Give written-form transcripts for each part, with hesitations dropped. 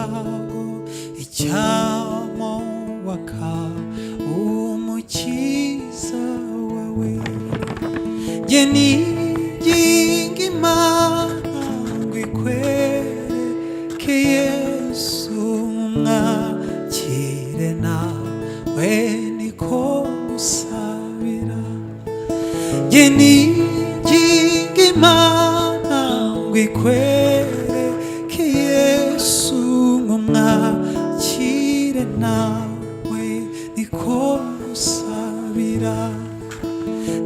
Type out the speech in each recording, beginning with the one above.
icyago icyamo waka umukiza wawe nge niginga Imana ngo ikwereke Yesu mwakire nawe niko ngusabira nge niginga Imana ngo ikwereke Yesu mwakire nawe niko ngusabira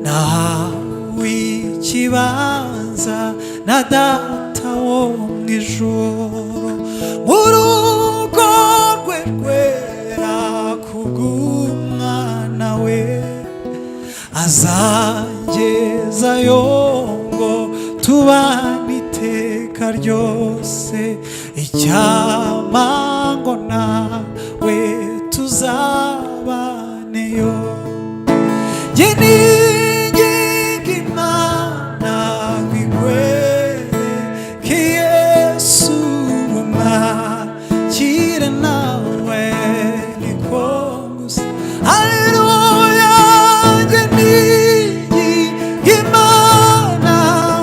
nahawe ikibanza na data wo mw'ijuru mu rugo rwe rwera kubw'umwana we azangezayo ngo tubane iteka ryose icyampa ngo nawe tuzabaneyo nge niginga Imana ngo ikwereke Yesu mwakire nawe niko ngusabira haleluya nge niginga Imana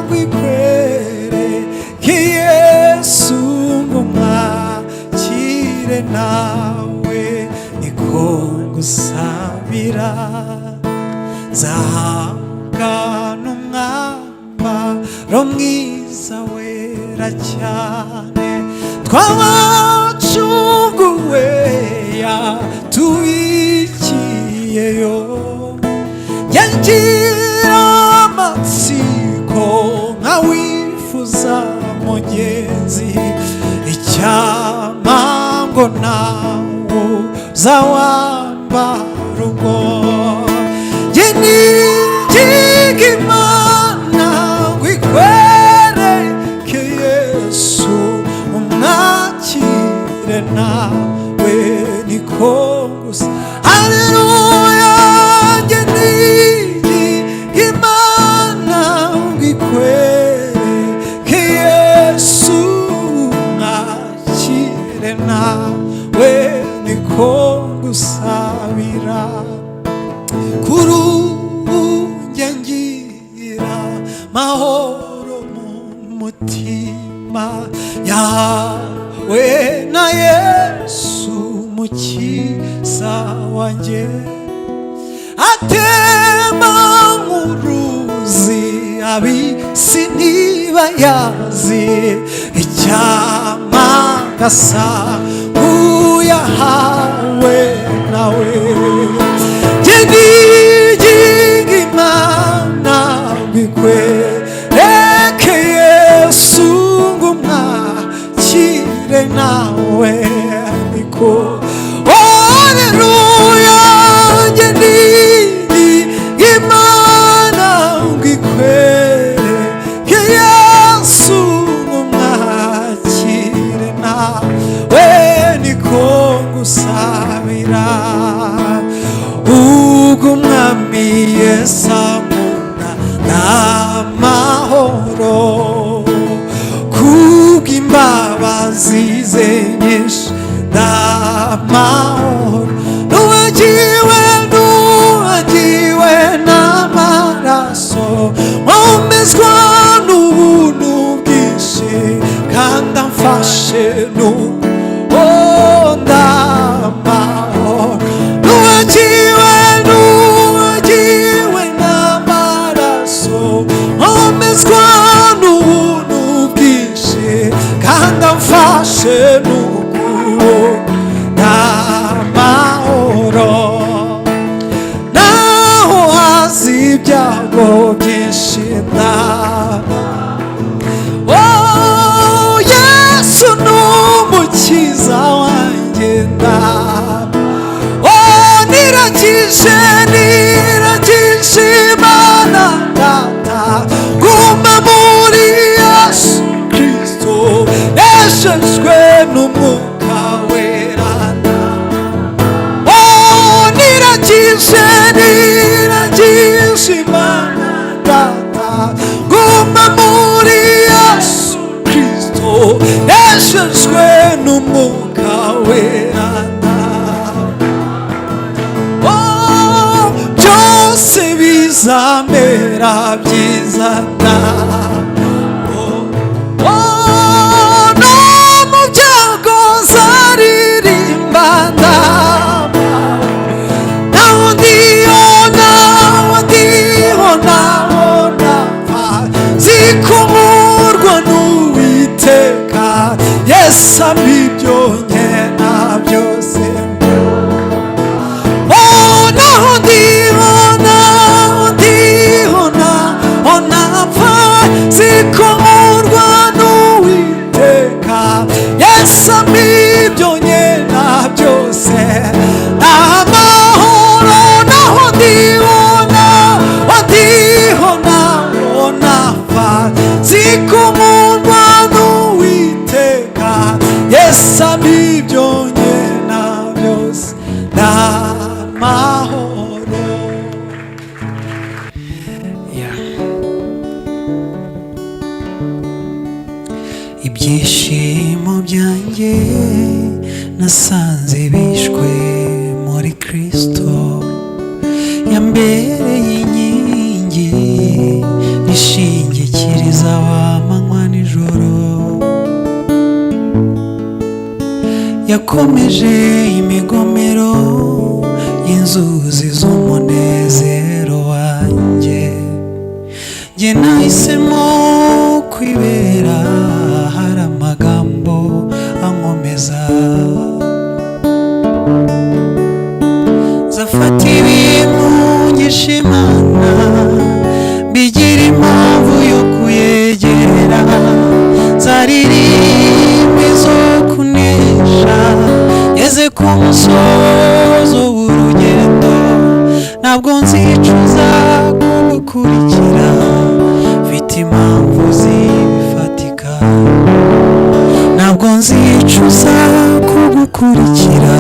ngo ikwereke Yesu mwakire nawe niko ngusabira nzahabwa n'umwambaro mwiza wera cyane twabacunguwe yatubikiyeyo yangira amatsiko nkawifuza mugenzi icyampa ngo nawe uzawambara ubwo nge niginga Imana ngo ikwereke Yesu umwakire nawe niko ngusabira haleluya nge niginga Imana ngo ikwereke Yesu umwakire nawe niko ngusabira kuri ubu njye ngira mahoro mu mutima yawe na Yesu mukiza wanjye atemba nk'uruzi ab'isi ntibayazi icyampa ngasa nk'uyahawe nawe nge niginga Imana ngo ikwereke Yesu ngo mwakire nawe niko haleluya nge niginga Imana ngo ikwereke Yesu ngo mwakire nawe niko ngusabira ubwo umwami Yesu ankunda n'amahoro kubw'imbabazi ze nyinshi n'amahoro nuwagiwe n'amaraso nkomezwa n'ubuntu bwinshi kandi amfashe ndamahoro nuwagiwe n'amaraso nkomezwa n'ubuntu bwinshi kandi amfashe n'amahoro naho hazi ibyago byinshi Yesu n'umukiza wanjye niragije Imana data guma muri Yesu Kristo neshejwe n'umwuka wera niragije Imana data guma muri Yesu Kristo neshejwe n'umwuka wera oh byose bizamera byiza Samibyo nyena byose oh naho ndibona ona pfa zikomorwa n'Uwiteka yesamibyo nyena byose amahoro naho ndibona ona pfa zikomorwa n'Uwiteka yesamibyo nyena byose n'amahoro ibyishimo byanjye nasanze bishwe muri Kristo yambereye inkingi nishingikiriza amanywa n'ijoro yakomeje imigomero y'inzuzi z'umunezero wanjye njye nahisemo kwibera hari amagambo ankomeza zafata ibintu ngisha Imana bigira impamvu yo kuyegera zaririmba zo kunesha ngeze ku musozo w'urugendo ntabwo nzicuza kugukurikira mfite impamvu zibifatika ntabwo nzicuza kugukurikira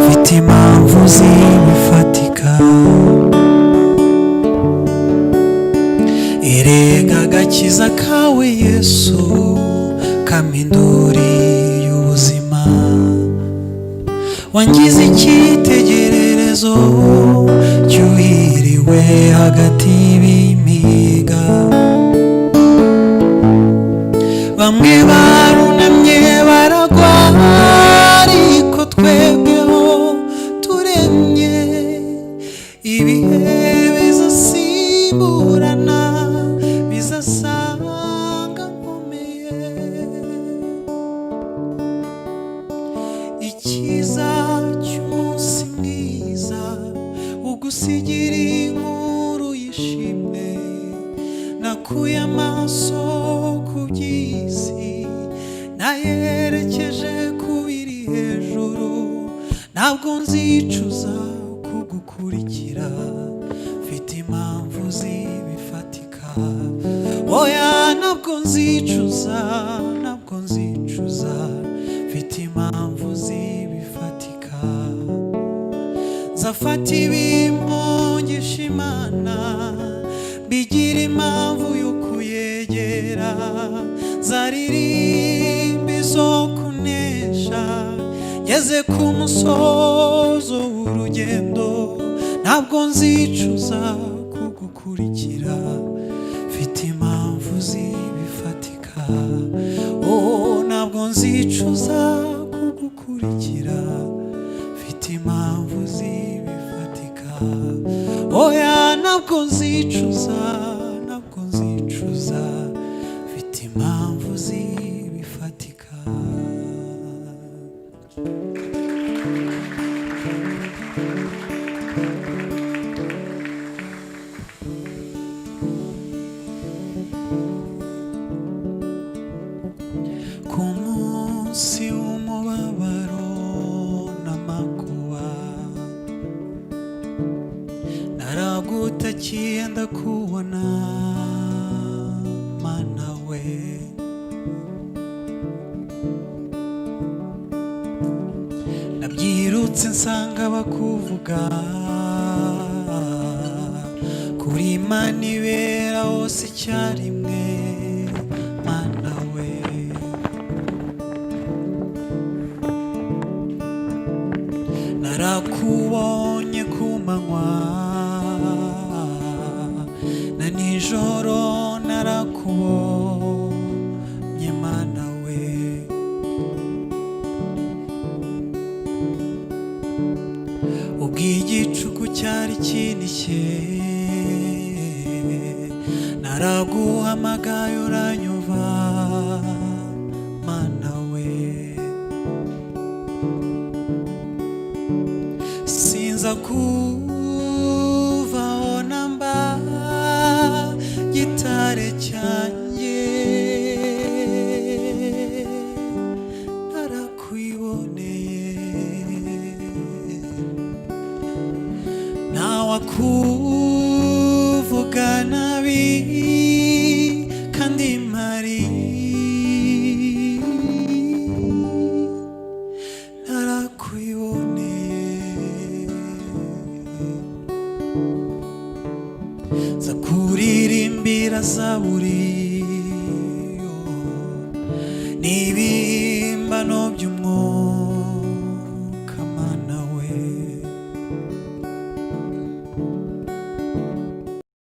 mfite impamvu zibifatika erega agakiza kawe Yesu kaminduri y'ubuzima wangize icyitegererezo cyuhiriwe hagati y'ibimiga bamwe barunamye baragwa ariko twebweho turemye ibihe bizasimburana bizasanga nkomeye icyiza cy'umunsi mwiza ugusigira inkuru yishimye nakuye amaso ku by'isi nayerekeje ku biri hejuru ntabwo nzicuza kugukurikira mfite impamvu zibifatika oya ntabwo nzicuza mfite impamvu zibifatika zafata ibimpungisha Imana bigira impamvu yo kuyegera zaririmba zo kunesha ngeze ku musozo w'urugendo ntabwo nzicuza kugukurikira mfite impamvu zibifatika oh ntabwo nzicuza kugukurikira mfite impamvu zibifatika oya ntabwo nzicuza mfite impamvu zibifatika ku munsi w'umubabaro n'amakuba naragutakiye ndakubona Mana we nabyirutse nsanga bakuvuga kuri Imana ibera hose icyarimwe Mana we narakubonye ku manywa na nijoro narakubonye mana we ubw'igicuku cyari kinishye naraguhamagaye uranyumva mana we sinza kuvaho namba gitare cyanjye narakwiboneye ntawakuvuga nabi kandi mpari narakwiboneye nza kuririmbira zaburi n'ibihimbano by'umutima